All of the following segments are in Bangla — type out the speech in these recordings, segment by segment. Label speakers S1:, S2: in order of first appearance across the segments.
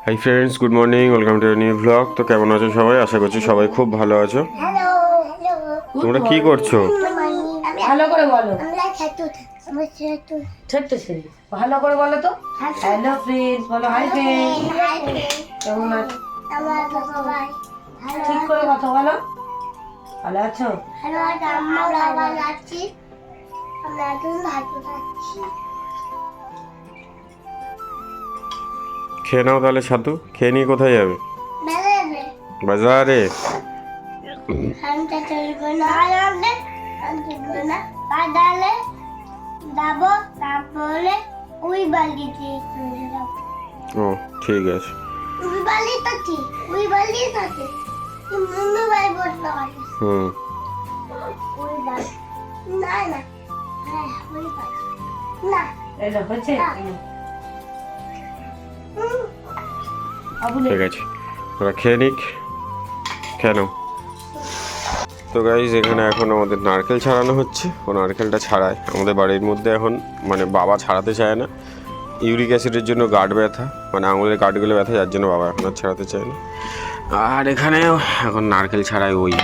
S1: Hi friends, good morning, welcome to new blog. তো কেমন আছো সবাই? আশা করছি সবাই খুব ভালো আছো। তোমরা কি করছো?
S2: ভালো করে বলো। ছোট্ট ছেলে ভালো করে বলো তো। হ্যালো ফ্রেন্ডস বলো। হাই ফ্রেন্ডস, কেমন আছো? ঠিক করে কথা বলো। ভালো আছো?
S1: খেয়ে নাও তাহলে। ছাতু খেয়ে নিয়ে কোথায় যাবে? বাজারে। ও ঠিক আছে। হুম
S2: এলো হচ্ছে।
S1: ঠিক আছে, ওরা খেয়ে নিক। কেন? তো গাইজ, এখানে এখন আমাদের নারকেল ছাড়ানো হচ্ছে। ও নারকেলটা ছাড়ায় আমাদের বাড়ির মধ্যে এখন, মানে বাবা ছাড়াতে চায় না। ইউরিক অ্যাসিডের জন্য গাঁট ব্যথা, মানে আঙুলের গাঁটগুলো ব্যথা, যার জন্য বাবা এখন আর ছাড়াতে চায় না। আর এখানে এখন নারকেল ছাড়ায় ওই।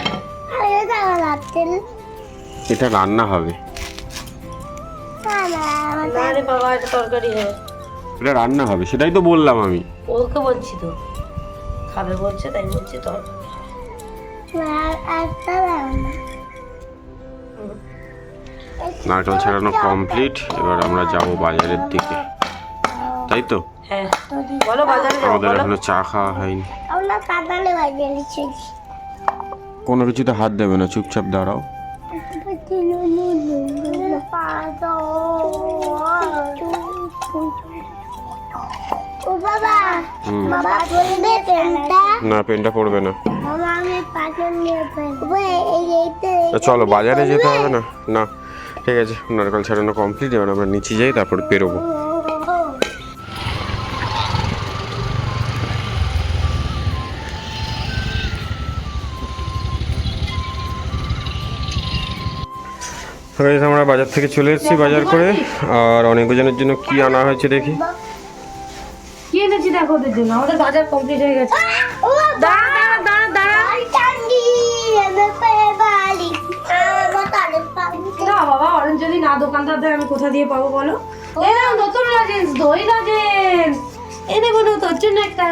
S1: এটা রান্না হবে।
S2: বাবা এটা তরকারি হবে।
S1: এটা রান্না হবে, সেটাই তো বললাম আমি।
S2: ওকে বলছি তো খাবে বলছে, তাই বলছি তরকারি।
S1: নারকেল ছাড়ানো কমপ্লিট। এবার আমরা যাব বাজারের দিকে, তাই তো?
S2: হ্যাঁ বলো, বাজারে যাবো
S1: আমাদের
S2: বলো।
S1: এখনো চা খাওয়া হয়নি। কোনো কিছুতে হাত দেবে না, চুপচাপ দাঁড়াও। না, পেনটা পড়বে না। চলো, বাজারে যেতে হবে না। না ঠিক আছে, নারকেল ছাড়ানো কমপ্লিট। এবার আমরা নিচে যাই, তারপর বেরোবো। আমরা বাজার থেকে চলে এসেছি বাজার করে। আর অনেকজনের জন্য কি আনা হয়েছে দেখি।
S2: কি এনেছি দেখো ওদের জন্য। আমাদের বাজার কমপ্লিট হয়ে গেছে। না বাবা, অরেঞ্জ যদি না দোকানদার দেয় আমি কোথা দিয়ে পাবো বলো? এই নাও নতুন লজেন্স, দই লজেন্স এনে বলো তোর জন্য একটা।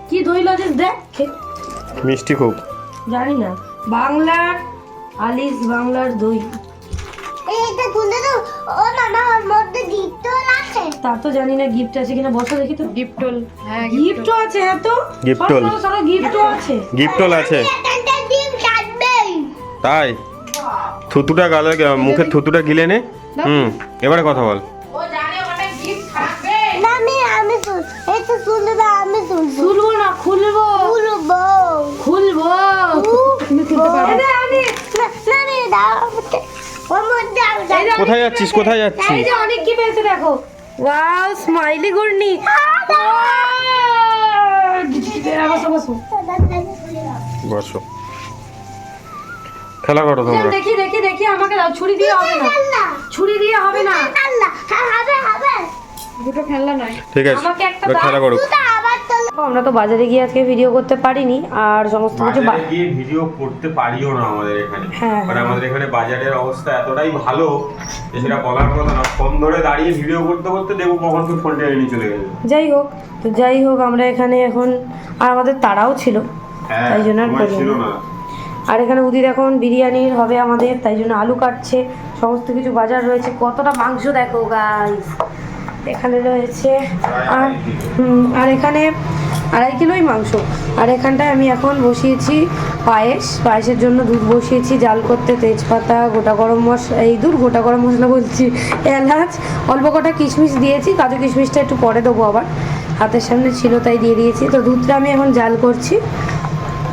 S2: কি দই লজেন্স দেখ,
S1: মিষ্টি খুব।
S2: জানি না। বাংলার আলিস, বাংলার দই। তা তো জানি না গিফট আছে কিনা। বসো দেখি তো। গিফটল, হ্যাঁ গিফটও আছে। হ্যাঁ তো
S1: গিফটল,
S2: গিফটও আছে।
S1: গিফটল আছে তাই? থুতুটা গালে, মুখের থুতুটা গিলে নে। এবারে কথা বল।
S2: খুলবো না, খুলবো খুলবো। তুমি খুলতে পারবে না।
S1: কোথায় যাচ্ছিস? কোথায় যাচ্ছিস?
S2: এই যে অনেক কি পেয়েছে দেখো। ওয়াও, স্মাইলি ঘূর্ণি। বসো বসো
S1: বসো, খেলা করো তোমরা।
S2: দেখি দেখি দেখি, আমাকে দাও। ছুরি দিয়ে হবে না, ছুরি দিয়ে হবে না। দুটো খেলনা নয়,
S1: ঠিক আছে,
S2: আমাকে একটা
S1: খেলা করো।
S2: আমরা তো বাজারে গিয়ে আজকে ভিডিও করতে পারিনি, আর সমস্ত কিছু
S1: বাজারে গিয়ে ভিডিও করতে পারিও না আমাদের এখানে।
S2: হ্যাঁ,
S1: মানে আমাদের এখানে বাজারের অবস্থা এতটাই ভালো যে সেটা বলার কথা না। ফোন ধরে দাঁড়িয়ে ভিডিও করতে করতে দেখবো কখন কি ফোনটা এনে চলে গেছে।
S2: যাই হোক আমরা এখানে এখন, আর আমাদের তারাও ছিল, তাই জন্য আর
S1: ছিল না।
S2: আর এখানে উদির এখন বিরিয়ানির হবে আমাদের, তাই জন্য আলু কাটছে। সমস্ত কিছু বাজার রয়েছে। কতটা মাংস দেখো গাইস, এখানে রয়েছে। আর এখানে 2.5 কিলোই মাংস। আর এখানটায় আমি এখন বসিয়েছি পায়েসের জন্য দুধ বসিয়েছি জাল করতে। তেজপাতা, গোটা গরম মশলা, গোটা গরম মশলা বলছি, এলাচ, অল্প কটা কিশমিশ দিয়েছি। কাজু কিশমিশটা একটু পরে দেবো, আবার হাতের সামনে ছিল তাই দিয়ে দিয়েছি। তো দুধটা আমি এখন জাল করছি,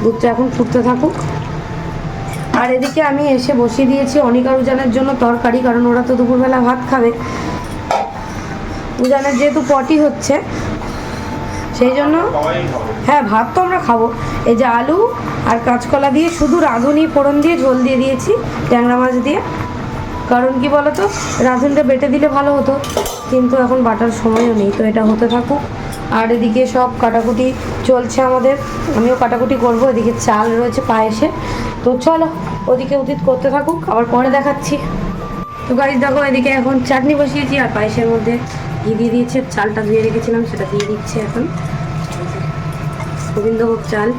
S2: দুধটা এখন ফুটতে থাকুক। আর এদিকে আমি এসে বসিয়ে দিয়েছি অনিক আর উজানের জন্য তরকারি, কারণ ওরা তো দুপুরবেলা ভাত খাবে। উজানের যেহেতু পটি হচ্ছে, সেই জন্য হ্যাঁ ভাত তো আমরা খাবো। এই যে আলু আর কাঁচকলা দিয়ে শুধু রাঁধুনি ফোড়ন দিয়ে ঝোল দিয়ে দিয়েছি, ট্যাংরা মাছ দিয়ে। কারণ কি বলতো, রাঁধুনিটা বেটে দিলে ভালো হতো, কিন্তু এখন বাটার সময়ও নেই। তো এটা হতে থাকুক। আর এদিকে সব কাটাকুটি চলছে আমাদের, আমিও কাটাকুটি করবো। এদিকে চাল রয়েছে পায়েসে, তো চলো ওদিকে উদিত করতে থাকুক, আবার পরে দেখাচ্ছি। তো গাইস দেখো এদিকে এখন চাটনি বসিয়েছি আর পায়েসের মধ্যে ঘি দিয়ে দিয়েছে, চালটা ধুয়ে রেখেছিলাম সেটা দিয়ে দিচ্ছে এখন। গোবিন্দভোগ চাল,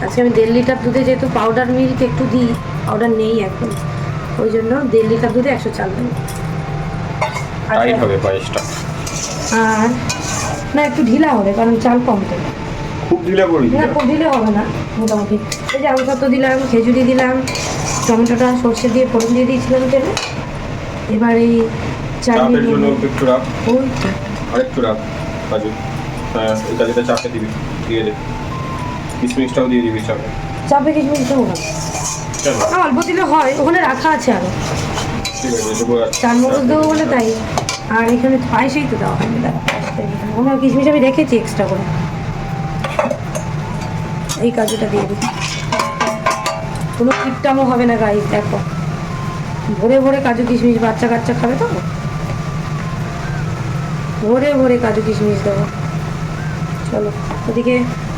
S2: আজকে আমি 1.5 লিটার দুধে, যেহেতু পাউডার মিল্ক একটু দিই, পাউডার নেই এখন, ওই জন্য 1.5 লিটার দুধে 100 চাল দেবো।
S1: টাইট হবে পায়েসটা,
S2: আর না একটু ঢিলা হবে কারণ চাল কম দেবে।
S1: খুব ঢিলা করি
S2: না খুব ঢিলে হবে না, মোটামুটি। এই যে আমসত্ত্ব দিলাম, খেজুরি দিলাম, টমেটোটা সর্ষে দিয়ে ফোড়ন দিয়ে দিয়েছিলাম তেলে। এবার এই চাটনির
S1: জন্য
S2: মধ্যে
S1: একটু রাখ,
S2: ওই তো
S1: আরেকটু রাখ কাজু। হ্যাঁ এই কাজুটা চাপে দিবি, দিয়ে দে, কিশমিশটাও দিয়ে দিবি চাপে।
S2: চাপে কিশমিশ দেবো না,
S1: চল
S2: অল্প দিলে হয়, ওখানে রাখা আছে আরও।
S1: ঠিক আছে দেবো।
S2: চারমগজ দেবো বলে তাই। আর এখানে পায়েসেই তো দেওয়া হয়নি, ওখানে কিশমিশ আমি রেখেছি এক্সট্রা করে। এই কাজুটা দিয়ে দিই, কোনো কিপটামও হবে না গাইস। দেখো ভরে ভরে কাজু কিশমিশ, বাচ্চা কাচ্চা খাবে তো, ভরে ভরে কাজু কিশমিশ দেবো। চলো ওদিকে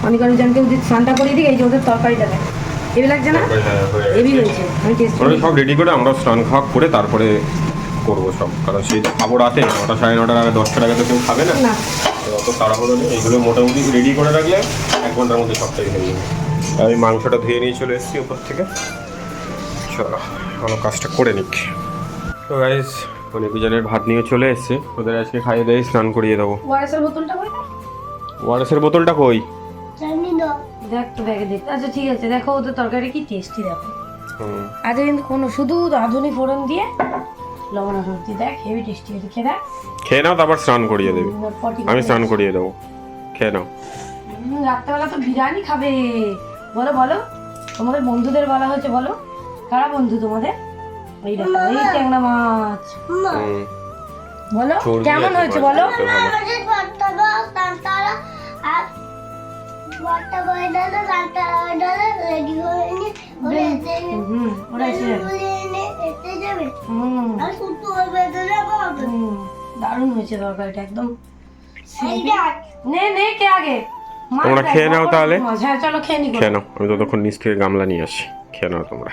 S2: অনেক জানকে উদিত স্নানটা করিয়ে দিই। এই যে ওদের তরকারিটা দেখ, হেভি লাগছে না? হেভি হয়েছে, আমি টেস্ট
S1: সব রেডি করে আমরা স্নান খাওয়া করে তারপরে করবো সব, কারণ সেই খাবো রাতে 9টা 9:30 আগে, 10টার আগে তো কেউ খাবে না।
S2: না
S1: অত তাড়াহুড়ো নেই, এগুলো মোটামুটি রেডি করে রাখলে 1 ঘন্টার মধ্যে সবটাই হয়ে যাবে। আমি মাংসটা ধুয়ে নিয়ে চলে এসেছি উপর থেকে, চলো ভালো কাজটা করে নিক। তো গাইস অনেক জনের ভাত নিয়ে চলে এসছে, ওদের আজকে খাইয়ে দিয়ে স্নান করিয়ে দেবো।
S2: ওয়ারেসের বোতলটা কই?
S1: ওয়ারেসের বোতলটা কই?
S2: দেখ তো ব্যাগে দেখ। আচ্ছা ঠিক আছে, দেখো ওদের তরকারি কি টেস্টি দেখো। আজ কিন্তু কোনো শুধু রাঁধুনি ফোড়ন দিয়ে লবণ হলুদ দেখ, হেভি টেস্টি হয়েছে। খেয়ে দেখ,
S1: খেয়ে নাও তারপর স্নান করিয়ে দেবে। আমি স্নান করিয়ে দেবো, খেয়ে নাও।
S2: রাত্রেবেলা তো বিরিয়ানি খাবে। বলো বলো, তোমাদের বন্ধুদের বলা হয়েছে, বলো কারা বন্ধু তোমাদের? এই দেখো এই ট্যাংরা মাছ, বলো কেমন হয়েছে বলো। দারুণ হয়েছে তরকারিটা একদম। নে নে কে আগে,
S1: তোমরা খেয়ে নাও তাহলে।
S2: হ্যাঁ চলো খেয়ে নি,
S1: খেয়ে নাও, আমি ততক্ষণ নিচ থেকে গামলা নিয়ে আসি, খেয়ে নাও তোমরা।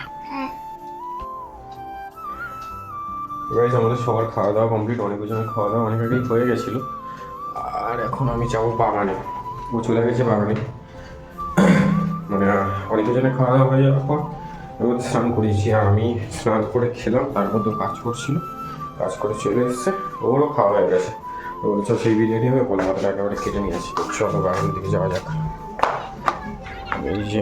S1: গাইস আমাদের সবার খাওয়া দাওয়া কমপ্লিট, অনেক জনের খাওয়া দাওয়া অনেক আগেই হয়ে গেছিলো। আর এখন আমি যাবো বাগানে, ও চলে গেছে বাগানে। মানে অনেক জনের খাওয়া দাওয়া হয়ে যাওয়ার পর আমি ওদের স্নান করিয়েছি, আর আমি স্নান করে খেলাম, তারপর তো কাজ করছিল, কাজ করে চলে এসছে, ওরও খাওয়া হয়ে গেছে। তো বলছো সেই বিরিয়ানি হবে, বলে মাথাটা একেবারে কেটে নিয়ে আসি। চলো বাগানের দিকে যাওয়া যাক। এই যে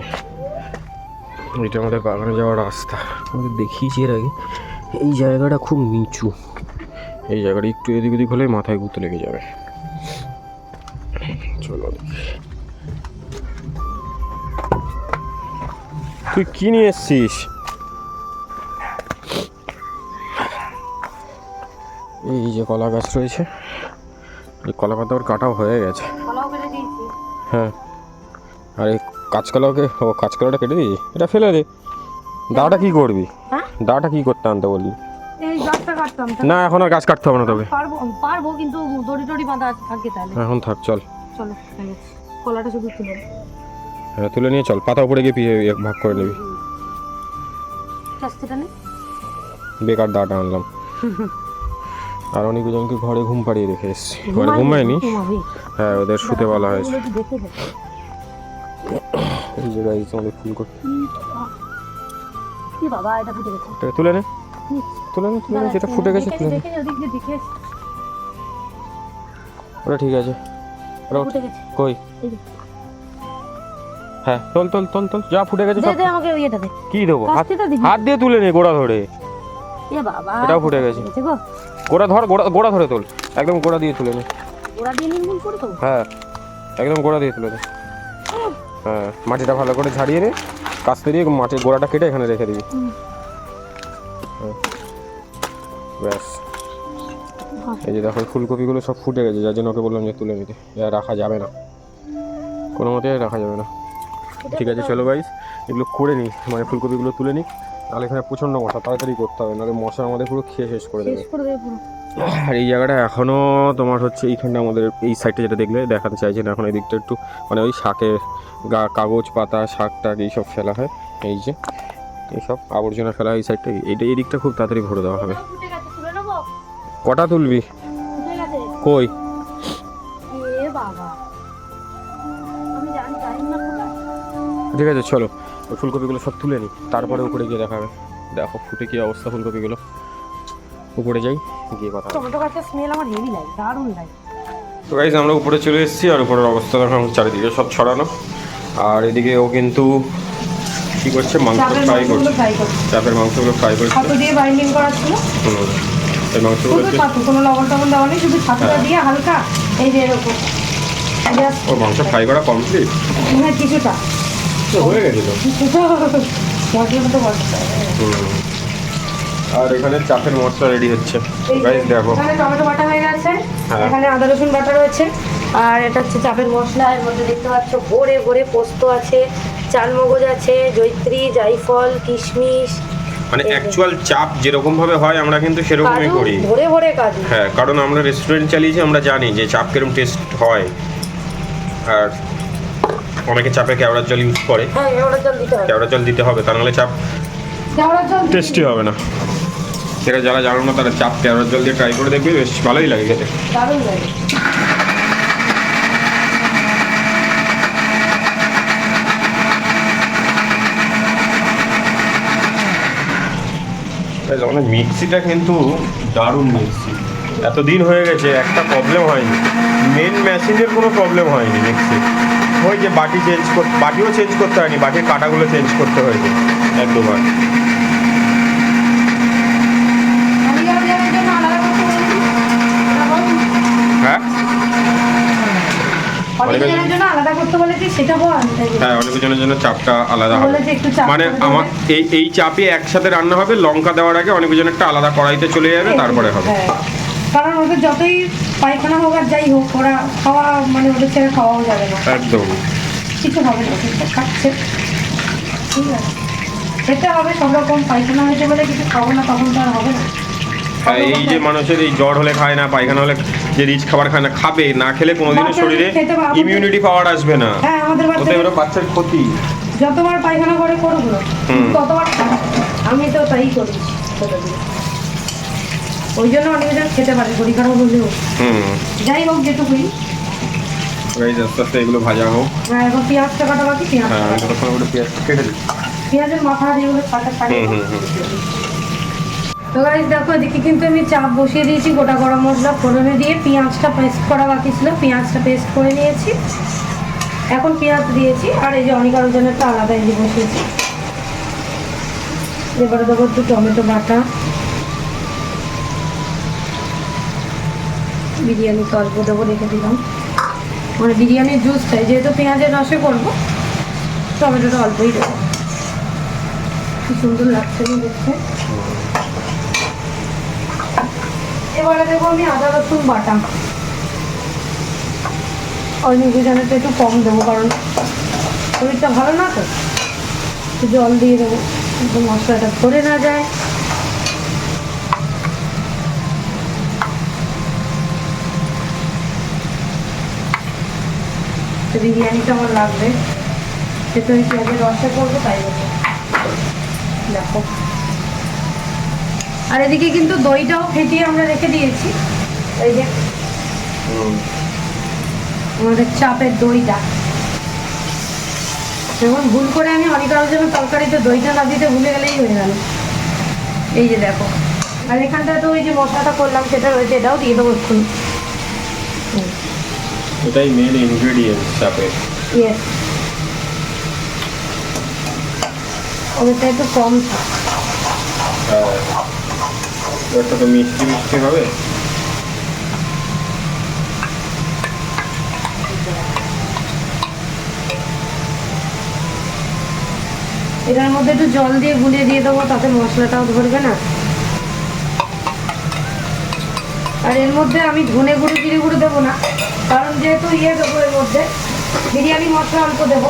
S1: এটা আমাদের বাগানে যাওয়ার রাস্তা, আমাদের দেখিয়েছি এর আগে। এই জায়গাটা খুব নিচু, এই জায়গাটা একটু এদিক ওদিক হলে মাথায় ঘুরতে লেগে যাবে। চলো তুই কি নিয়ে এসছিস? এই যে কলা গাছ রয়েছে, এই কলা পাতা ওর কাটাও হয়ে গেছে। হ্যাঁ আর এই কাঁচকলাকে, ও কাঁচকলাটা কেটে দিয়েছি, এটা ফেলে দে। দাওটা কি করবি? দাওটা কি করতে আনতে বললি? না এখন আর গাছ কাটতে হবে না, তবে
S2: পারবো কিন্তু দড়ি টড়ি বাঁধা থাকে, তাহলে
S1: এখন থাক। চল
S2: চলো কলাটা শুধু তুলে,
S1: হ্যাঁ তুলে নিয়ে চল, পাতা উপরে গিয়ে পিয়ে এক ভাগ করে নিবি। বেকার দাটা আনলাম। আর অনেক জনকে ঘরে ঘুম পাড়িয়ে রেখে এসছি, ঘরে ঘুমায়নি। হ্যাঁ ওদের শুতে বলা হয়েছে। এই যে গাইস আমাদের ফুলকপি,
S2: বাবা এটা ফুটে গেছে,
S1: এটা তুলে নে, তুলে নে, তুলে নে, যেটা ফুটে গেছে তুলে নে। ওটা ঠিক আছে, ওটা কই? হ্যাঁ তোল তোল তোল তোল, যা ফুটে গেছে সব।
S2: আমাকে ওইটা দে।
S1: কি দেবো? হাত দিয়ে তুলে নে, গোড়া ধরে।
S2: এ বাবা
S1: এটাও ফুটে গেছে, গোড়া ধর, গোড়া ধরে তোল, একদম গোড়া দিয়ে তুলে নে।
S2: গোড়া দিয়ে নিন করে তো,
S1: হ্যাঁ একদম গোড়া দিয়ে তুলে নে। হ্যাঁ মাটিটা ভালো করে ঝাড়িয়ে নে, কাস্তে দিয়ে মাটির গোড়াটা কেটে এখানে রেখে দিবি। ব্যাস এই যে দেখো ফুলকপিগুলো সব ফুটে গেছে, যার জন্য ওকে বললাম যে তুলে নিতে, আর রাখা যাবে না, কোনো মতে রাখা যাবে না। ঠিক আছে চলো গাইস এগুলো করে নিই, মানে ফুলকপিগুলো তুলে নিই, নাহলে এখানে প্রচণ্ড মশা, তাড়াতাড়ি করতে হবে, নাহলে মশা আমাদের পুরো খেয়ে শেষ করে দেবে। আর এই জায়গাটা এখনও তোমার হচ্ছে এইখানটা আমাদের এই সাইডটা যেটা দেখলে দেখাতে চাইছেন, এখন এই দিকটা একটু মানে ওই শাকের কাগজ পাতা শাক টাক এইসব ফেলা হয়, এই যে এইসব আবর্জনা ফেলা হয় এই সাইডটা, এই দিকটা খুব তাড়াতাড়ি ভরে দেওয়া হবে। কটা তুলবি? কই ঠিক আছে চলো, ওই ফুলকপিগুলো সব তুলে নিই, তারপরে উপরে গিয়ে দেখাবে। দেখো ফুটে কি অবস্থা ফুলকপিগুলো, উপরে যাই গিয়ে কথা।
S2: টমেটো গাছের স্মেল আমার হেভি লাগে, দারুণ লাগে।
S1: তো গাইজ আমরা উপরে চলে এসেছি, আর উপরের অবস্থা দেখো চারিদিকে সব ছড়ানো, আর এদিকে ও কিন্তু কি করছে, মাংস ফ্রাই করছে, চাপের মাংসগুলো ফ্রাই করছে,
S2: ছাতু দিয়ে বাইন্ডিং করা ছিল।
S1: এই মাংসগুলো
S2: ছাতু, কোনো লবণ টবণ দেওয়া নেই, শুধু ছাতুটা দিয়ে হালকা এই যে এরকম।
S1: ও মাংস ফ্রাই করা কমপ্লিট?
S2: হ্যাঁ কিছুটা
S1: হয়ে গেছে তো।
S2: মশলাটা তো বলতে
S1: আর এখানে চাপের মশলা রেডি হচ্ছে গাইস দেখো।
S2: এখানে টমেটো বাটা হয়ে গেছে,
S1: হ্যাঁ।
S2: এখানে আদা রসুন বাটা রয়েছে, আর এটা হচ্ছে চাপের মশলা। এর মধ্যে দেখতে পাচ্ছ ভরে ভরে পোস্ত আছে, চালমগজ আছে, জয়িত্রী, জায়ফল, কিশমিশ,
S1: মানে অ্যাকচুয়াল চাপ যেরকম ভাবে হয় আমরা কিন্তু সেরকমই
S2: কাজু,
S1: করি।
S2: ভরে ভরে কাজু।
S1: হ্যাঁ, কারণ আমরা রেস্টুরেন্ট চালিয়েছি, আমরা জানি যে চাপ কিরকম টেস্ট হয়। আর অনেকে চাপে কেওড়ার জল ইউজ করে।
S2: হ্যাঁ কেওড়ার জল দিতে হবে,
S1: কেওড়ার জল দিতে হবে, তা নাহলে চাপ
S2: কেওড়ার জল
S1: টেস্টি হবে না। সেটা যারা জানো না তারা চাপ কেওড়ার জল দিয়ে ট্রাই করে দেখবে, বেশ ভালোই লাগে খেতে।
S2: দারুণ লাগে।
S1: আমাদের মিক্সিটা কিন্তু দারুণ মিক্সি, এতদিন হয়ে গেছে একটা প্রবলেম হয়নি, মেন মেশিনের কোনো প্রবলেম হয়নি। মিক্সি ওই যে বাটিও চেঞ্জ করতে হয়নি, বাটির কাঁটাগুলো চেঞ্জ করতে হয়েছে এক দুবার। হ্যাঁ
S2: অনেকের জন্য আলাদা করতে বলেছি, সেটা বল।
S1: হ্যাঁ, অনেকজনের জন্য চাপটা আলাদা হবে,
S2: বলেছে একটু চাপ
S1: মানে
S2: করে দেবে।
S1: আমার এই চাপে একসাথে রান্না হবে, লঙ্কা দেওয়ার আগে অনেকজনের একটা আলাদা কড়াইতে চলে যাবে, তারপরে হবে।
S2: হ্যাঁ, কারণ ওদের যতই পায়খানা হোক আর যাই হোক, ওরা খাওয়া মানে ওদের ছেড়ে খাওয়াও যাবে না,
S1: একদম
S2: কিছু হবে না, কিন্তু খাচ্ছে ঠিক আছে, খেতে হবে সব রকম। পায়খানা হয়েছে বলে কিছু খাবো না, তখন তো আর হবে না।
S1: আর এই যে মানুষের এই জ্বর হলে খায় না, পায়খানা হলে যে রিচ খাবার খায় না, খাবে না, খেলে কোনোদিনও
S2: বাচ্চাদের
S1: শরীরে
S2: খেতে হবে।
S1: ইমিউনিটি পাওয়ার আসবে না।
S2: হ্যাঁ আমাদের
S1: ওতে
S2: বাচ্চাদের
S1: ওরা বাচ্চার ক্ষতি।
S2: যতবার পায়খানা করে করুক না, ততবার খাবে। আমি তো তাই করি ছোট দিয়ে, ওই জন্য অনেকজন খেতে পারে শরীর খারাপ হলেও। যাই হোক যেটুকুই।
S1: আস্তে আস্তে এগুলো ভাজা হোক।
S2: হ্যাঁ এখন পেঁয়াজটা কাটা বাকি, পেঁয়াজ
S1: হ্যাঁ, আমি ততক্ষণ ওগুলো পেঁয়াজ কেটে দিই।
S2: পেঁয়াজের মাথা যেগুলো কাটা কাটে। তো গাইস দেখো, এদিকে কিন্তু আমি চাপ বসিয়ে দিয়েছি, গোটা গরম মশলা ফোড়নে দিয়ে পেঁয়াজটা পেস্ট করা বাকি ছিল, পেঁয়াজটা পেস্ট করে নিয়েছি, এখন পেঁয়াজ দিয়েছি। আর এই যে অনিকার জন্য একটা আলাদা এই যে বসিয়েছি। এবারে দেবো একটু টমেটো বাটা, বিরিয়ানি তো অল্প দেবো, রেখে দিলাম, মানে বিরিয়ানির জুসটাই যেহেতু পেঁয়াজের রসে করবো, টমেটোটা অল্পই দেবো। কি সুন্দর লাগছে না দেখতে। এবারে দেবো আমি আদা রসুন বাটা, ওই নিবেদনটা একটু কম দেবো, কারণ শরীরটা ভালো না তো, একটু জল দিয়ে দেবো একটু মশলাটা ধরে না যায়। তো বিরিয়ানিটা আমার লাগবে, সেটা ওই পেঁয়াজের রসে করবো, তাই দেবো। দেখো, আর এদিকে কিন্তু দইটাও ফেটিয়ে আমরা রেখে দিয়েছি, এই যে আমাদের চাপের দইটা। যেমন ভুল করে আমি অনিকার জন্য তরকারিতে দইটা না দিতে ভুলে গেলেই হয়ে গেল। এই যে দেখো, আর এখানটায় তো ওই যে মশলাটা করলাম সেটা রয়েছে, এটাও দিয়ে দেবো এক্ষুনি।
S1: এটাই মেন ইনগ্রেডিয়েন্ট চাপের।
S2: ইয়েস, ওদেরটা একটু কম থাক।
S1: ওটা তো মিষ্টি মিষ্টি হবে।
S2: এটার মধ্যে একটু জল দিয়ে গুলিয়ে দিয়ে দেবো, তাতে মশলাটাও ধরবে না। আর এর মধ্যে আমি ধনে গুঁড়ো জিরে গুঁড়ো দেবো না, কারণ যেহেতু দেবো এর মধ্যে বিরিয়ানি মশলা অল্প দেবো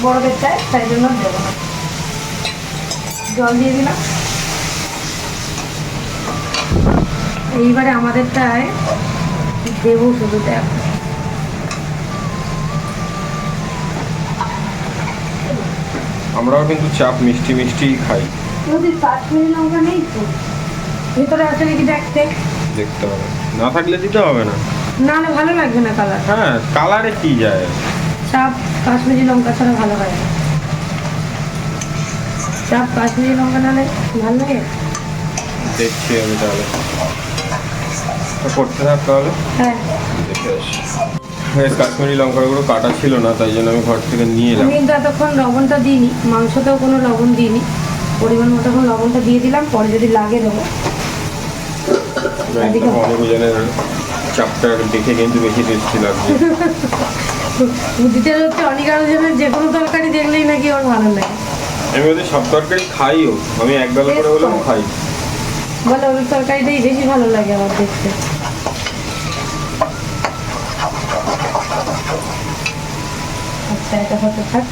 S2: বড়দের চাই, তাই জন্য দেবো না। জল দিয়ে দিলাম। এইবারে আমাদেরটায় দেবো শুধু দেখ।
S1: আমরাও কিন্তু চাপ মিষ্টি মিষ্টিই খাই।
S2: যদি কাশ্মীরি লঙ্কা নেই তো ভেতরে আছে নাকি দেখতে
S1: দেখতে হবে, না থাকলে দিতে হবে না।
S2: না না ভালো লাগবে না কালার।
S1: হ্যাঁ, কালারে কি যায়?
S2: চাপ কাশ্মীরি লঙ্কা ছাড়া ভালো হয় না। চাপ কাশ্মীরি লঙ্কা নালে ভালো লাগে।
S1: দেখছি আমি তাহলে, করতে থাক তাহলে।
S2: হ্যাঁ
S1: দেখে আসি। কাশ্মীরি লঙ্কাগুলো কাটা ছিল না, তাই জন্য আমি ঘর থেকে নিয়ে এলাম।
S2: আমি কিন্তু এতক্ষণ লবণটা দিইনি, মাংসতেও কোনো লবণ দিইনি, পরিমাণ মতো এখন লবণটা দিয়ে দিলাম, পরে যদি লাগে দেবো।
S1: অনেক জনের চাপটা দেখে কিন্তু বেশি টেস্টি লাগছে।
S2: বুদ্ধিটা হচ্ছে অনেক আরো জনের যে কোনো তরকারি দেখলেই নাকি ওর ভালো লাগে।
S1: আমি ওদের সব তরকারি খাইও, আমি এক বেলা করে হলেও খাই।
S2: বলে ওদের তরকারিটাই বেশি ভালো লাগে আমার দেখতে। আচ্ছা এটা হতে থাক,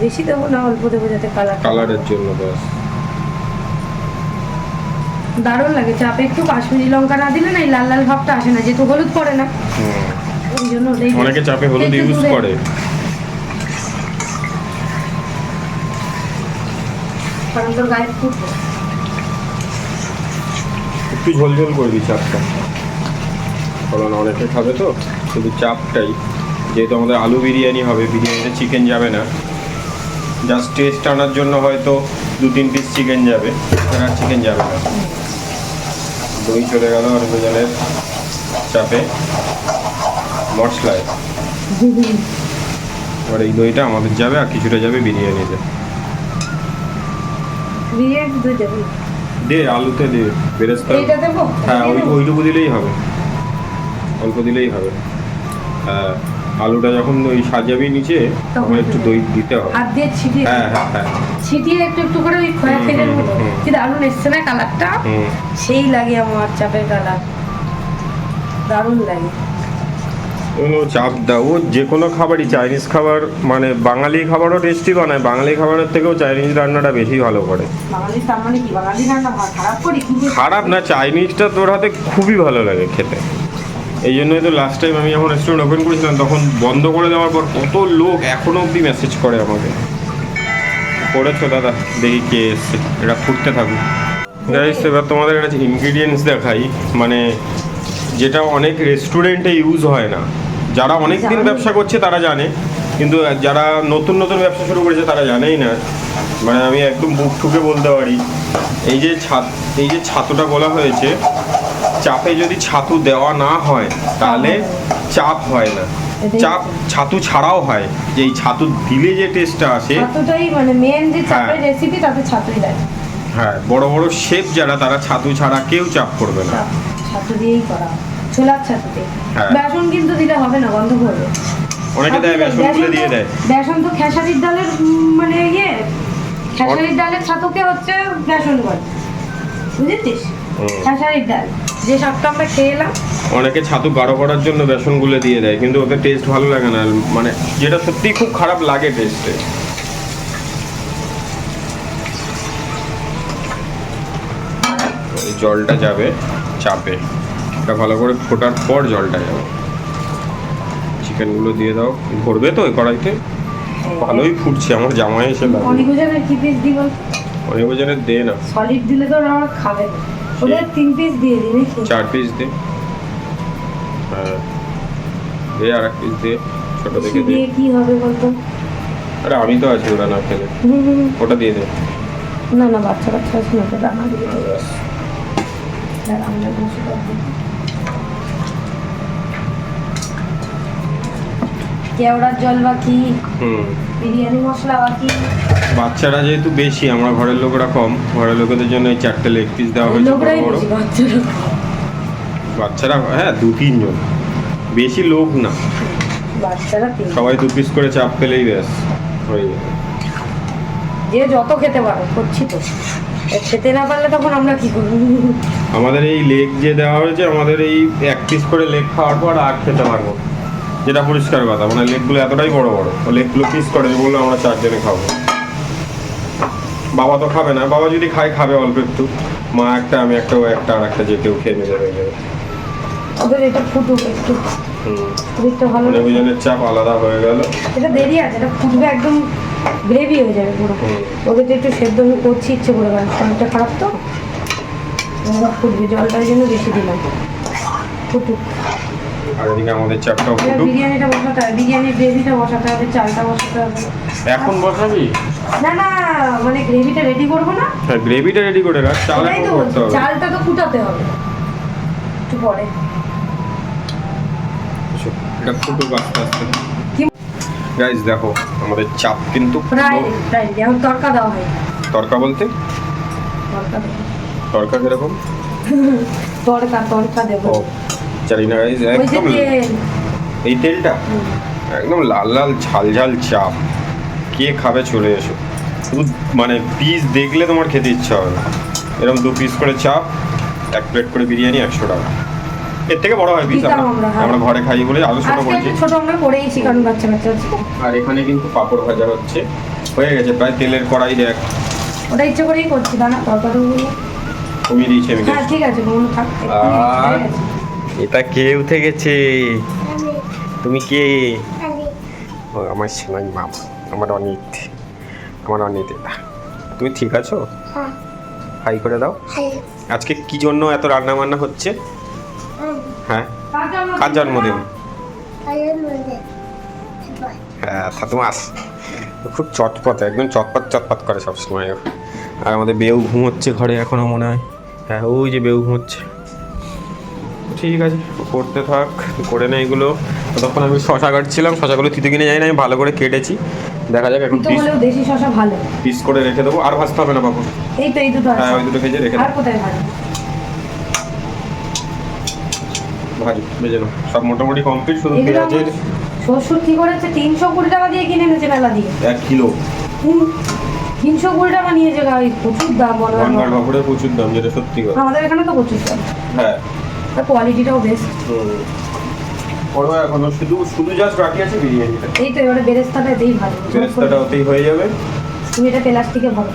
S2: বেশি দেবো না, অল্প দেবো যাতে
S1: কালারের জন্য ব্যাস।
S2: দারুণ লাগে চাপে একটু কাশ্মীরি লঙ্কা না দিলে না এই লাল লাল ভাবটা আসে না, যেহেতু হলুদ পড়ে না ওই জন্য
S1: অনেকে চাপে হলুদ ইউজ করে।
S2: কারণ তোর গায়ে ফুটবো
S1: একটু ঝোলঝোল করবি চাপটা, কারণ অনেকে খাবে তো। শুধু চাপটাই, যেহেতু আমাদের আলু বিরিয়ানি হবে, বিরিয়ানিতে চিকেন যাবে না, জাস্ট টেস্ট আনার জন্য হয়তো 2-3 পিস চিকেন যাবে, আর চিকেন যাবে না। দই চলে গেল অনেকজনের চাপে মশলায়, আর এই দইটা আমাদের যাবে, আর কিছুটা যাবে বিরিয়ানিতে।
S2: বিরিয়ানি দুই দেবো,
S1: দে আলুতে দে, বেরেস্তা।
S2: এইটা দেবো?
S1: হ্যাঁ, ওইটুকু দিলেই হবে, অল্প দিলেই হবে। হ্যাঁ, আলুটা যখন ওই সাজাবি নিচে তখন একটু দই দিতে হবে,
S2: হাত দিয়ে ছিটিয়ে।
S1: হ্যাঁ হ্যাঁ হ্যাঁ,
S2: ছিটিয়ে একটু একটু করে ওই খয়া খেলের মতো কি দারুণ এসছে না কালারটা, সেই লাগে আমার চাপের কালার, দারুণ লাগে।
S1: চাপ দাও, ও যে কোনো খাবারই, চাইনিজ খাবার মানে বাঙালি খাবারও টেস্টি বানায়, বাঙালি খাবারের থেকেও চাইনিজ রান্নাটা বেশি ভালো করে।
S2: বাঙালি তার মানে কি বাঙালি রান্না খারাপ করি?
S1: খারাপ না, চাইনিজটা তোর হাতে খুবই ভালো লাগে খেতে। এই জন্যই তো লাস্ট টাইম আমি যখন রেস্টুরেন্ট ওপেন করেছিলাম তখন বন্ধ করে দেওয়ার পর কত লোক এখনো অবধি মেসেজ করে আমাকে, করেছো দাদা, দেখি কে এসছে, এটা ফুটতে থাকুক। গাইস, এবার তোমাদের একটা ইনগ্রিডিয়েন্টস দেখাই, মানে যেটা অনেক রেস্টুরেন্টে ইউজ হয় না। যারা অনেক দিন ব্যবসা করছে তারা জানে, কিন্তু যারা নতুন নতুন ব্যবসা শুরু করেছে তারা জানেই না। মানে আমি একদম বুক ঠুকে বলতে পারি, এই যে ছাতুটা বলা হয়েছে, চাপে যদি ছাতু দেওয়া না হয় তাহলে চাপ হয় না। চাপ ছাতু ছাড়াও হয়, যে এই ছাতু দিলে যে টেস্টটা আসে,
S2: ছাতুটাই মানে মেন যে চাপের রেসিপি, তাতে ছাতুই লাগে।
S1: হ্যাঁ, বড় বড় শেফ যারা, তারা ছাতু ছাড়া কেউ চাপ করবে না।
S2: ছাতু দিয়েই করা, ছোলার ছাতুতে।
S1: হ্যাঁ।
S2: বেসন কিন্তু দিলে হবে না, গন্ধ করবে।
S1: অনেকে দেয়, বেসন গুলে দিয়ে দেয়।
S2: বেসন তো খেসারির ডালের মানে খেসারির ডালের ছাতুকে হচ্ছে বেসন বলে, বুঝেছিস? খেসারির ডাল যে শাকটা আমরা খেয়ে এলাম,
S1: অনেকে ছাতু গাঢ় করার জন্য বেসন গুলে দিয়ে দেয়, কিন্তু ওদের টেস্ট ভালো লাগে না, মানে যেটা সত্যি খুব খারাপ লাগে টেস্টে। জলটা যাবে চাপে, এটা ভালো করে ফোটার পর জলটা যাবে। চিকেনগুলো দিয়ে দাও, ভরবে তো ওই কড়াইতে, ভালোই ফুটছে। আমার জামাই এসে লাগে,
S2: অনেক ওজনের কি পিস দিব?
S1: অনেক ওজনের দে না,
S2: সলিড দিলে তো ওরা খাবে না, ওদের 3 পিস দিয়ে দিই নাকি?
S1: 4 পিস দে। হ্যাঁ দে, আর 1 পিস দে, ছোট দেখে দে।
S2: দিয়ে কি হবে বলতো?
S1: আরে আমি তো আছি, ওরা না খেলে ওটা দিয়ে দে।
S2: না না, বাচ্চা বাচ্চা আছে না, তো রান্না দিয়ে দেবো। আমরা বসে থাকবো, কেওড়ার জল বাকি, বিরিয়ানি মশলা বাকি।
S1: বাচ্চারা যেহেতু বেশি, আমরা ঘরের লোকরা কম, ঘরের লোকেদের জন্য এই 4টে লেগ পিস দেওয়া হয়েছে। বাচ্চারা হ্যাঁ 2-3 জন, বেশি লোক না,
S2: বাচ্চারা
S1: সবাই 2 পিস করে চাপ পেলেই ব্যাস হয়ে যাবে।
S2: যে যত খেতে পারো, করছি তো, খেতে না পারলে তখন আমরা কি করবো?
S1: আমাদের এই লেগ যে দেওয়া হয়েছে, আমাদের এই 1 পিস করে লেগ খাওয়ার পর আর খেতে পারবো, যেটা পরিষ্কার কথা। মানে লেগগুলো এতটাই বড় বড়, লেগগুলো পিস করে বললো আমরা 4 জনে খাবো। বাবা তো খাবে না, বাবা যদি খায় খাবে অল্প একটু, মা একটা, আমি একটা, ও একটা, আর একটা যে কেউ খেয়ে নিলে হয়ে যাবে।
S2: ওদের এটা ফুটুক একটু, ওদেরটা ভালো
S1: মানে ওজনের চাপ আলাদা হয়ে গেল।
S2: এটা দেরি আছে, এটা ফুটবে একদম গ্রেভি হয়ে যাবে পুরো। ওদের একটু সেদ্ধ আমি করছি ইচ্ছে করে, কারণ শরীরটা খারাপ তো, ফুটবে, জলটার জন্য বেশি দিলাম, ফুটুক।
S1: আর এদিকে আমাদের চাপটাও
S2: এবার
S1: ফুটুক।
S2: বিরিয়ানিটা বসাতে হবে, বিরিয়ানির গ্রেভিটা বসাতে হবে, চালটা বসাতে হবে।
S1: এখন বসাবি?
S2: না না, মানে গ্রেভিটা রেডি করবো না?
S1: হ্যাঁ, গ্রেভিটা রেডি করে রাখ, চাল
S2: ওটাই
S1: এখন
S2: তো
S1: করতে
S2: বলছি,
S1: হবে।
S2: চালটা তো ফুটাতে হবে একটু পরে।
S1: এটা ফুটুক আস্তে আস্তে।
S2: কি?
S1: গাইস দেখো আমাদের চাপ কিন্তু
S2: ফ্রাই ফ্রাই এখন তড়কা দেওয়া হয়।
S1: তরকা বলতে
S2: তড়কা দেবো,
S1: তরকা কিরকম?
S2: তড়কা দেবো।
S1: ও জানি না গাইস,
S2: ওই যে
S1: একদম
S2: তেল,
S1: এই তেলটা একদম লাল লাল ঝাল ঝাল চাপ, কে খাবে চলে এসো। শুধু মানে পিস দেখলে তোমার খেতে ইচ্ছা হবে না। এরকম 2 পিস করে চাপ, 1 প্লেট করে বিরিয়ানি, 100 টাকা। এর থেকে বড় হয় পিস,
S2: দিতাম আমরা, হ্যাঁ।
S1: আমরা ঘরে খাই বলে আরো ছোট
S2: আজকে
S1: করেছি।
S2: একটু ছোট আমরা করেইছি, কারণ বাচ্চা বাচ্চা আছে।
S1: আর এখানে কিন্তু পাঁপড় ভাজা হচ্ছে, হয়ে গেছে প্রায়। তেলের কড়াই দেখ,
S2: ওটা ইচ্ছে করেই করছি, দাঁড়া তড়কা দেবো বলে।
S1: কমিয়ে দিয়েছি আমি।
S2: হ্যাঁ ঠিক আছে, বোন থাক,
S1: আর এটা কে উঠে গেছে? তুমি কে? ও আমার সোনাই মামা, আমার অনিত, আমার অনিত। এটা তুমি ঠিক আছো? হাই করে দাও। আজকে কি জন্য এত রান্না বান্না হচ্ছে? হ্যাঁ, কার জন্মদিন? হ্যাঁ তোমার খুব চটপট, একদম চটপট চটপট করে সবসময়। আর আমাদের বেউ ঘুমোচ্ছে ঘরে এখনো মনে হয়। হ্যাঁ ওই যে বেউ ঘুমোচ্ছে। ঠিক আছে, করতে থাক, করে নে এগুলো। ততক্ষণ আমি শশা কাটছিলাম, শশাগুলো তিতে কিনে যাই না, আমি ভালো করে কেটেছি। দেখা যাক এখন
S2: তো বলেও দেশি শশা ভালো,
S1: পিস করে রেখে দেবো। আর ভাজতে হবে না বাবু।
S2: এই তো এই দুটো আছে।
S1: হ্যাঁ ওই দুটো ভেজে রেখে
S2: আর
S1: দেবো।
S2: কোথায় ভালো?
S1: ভাজি ভেজে নাও, সব মোটামুটি কমপ্লিট। শুধু
S2: এগুলো
S1: পেঁয়াজের
S2: শ্বশুর কি করেছে, 320 টাকা দিয়ে কিনে এনেছে মেলা দিয়ে।
S1: 1 কিলো
S2: 320 টাকা নিয়েছে গাই, প্রচুর দাম মনে হয়।
S1: গঙ্গার বাপুরের প্রচুর দাম, যেটা সত্যি কথা।
S2: আমাদের এখানে তো প্রচুর দাম,
S1: হ্যাঁ
S2: আর কোয়ালিটিটাও বেশ।
S1: করো এখনো, শুধু শুধু জাস্ট বাকি আছে বিরিয়ানিটা।
S2: এই তো এবারে বেরেস্তাটা এতেই ভালো,
S1: বেরেস্তাটা ওতেই হয়ে যাবে।
S2: তুমি এটা প্লাস্টিকে ভরো।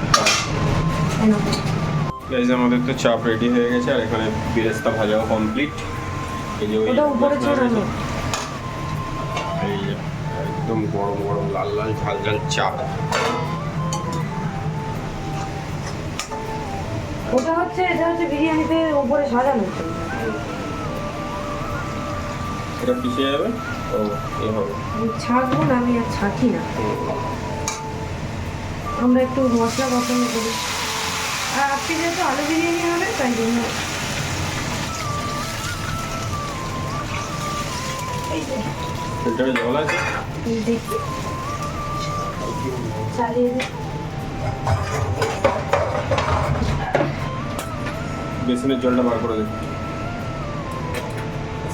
S1: গাইস আমাদের তো চাপ রেডি হয়ে গেছে, আর এখানে বেরেস্তা ভাজাও কমপ্লিট। এই যে ওই
S2: ওটা উপরে ছড়ানো।
S1: এই যে একদম গরম গরম লাল লাল ঝাল ঝাল চাপ।
S2: ওটা হচ্ছে, এটা হচ্ছে বিরিয়ানিতে উপরে সাজানো।
S1: এটা পিষে যাবে। ও এই হবে।
S2: আমি ছাঁকবো না, আমি আর ছাঁকি না, আমরা একটু মশলা পছন্দ করি। আর আজকে যেহেতু আলু বিরিয়ানি হবে তাই জন্য। এই যে
S1: ফিল্টারে জল আছে,
S2: দেখি চালিয়ে দিই।
S1: বেসিনের জলটা বার করে দিই।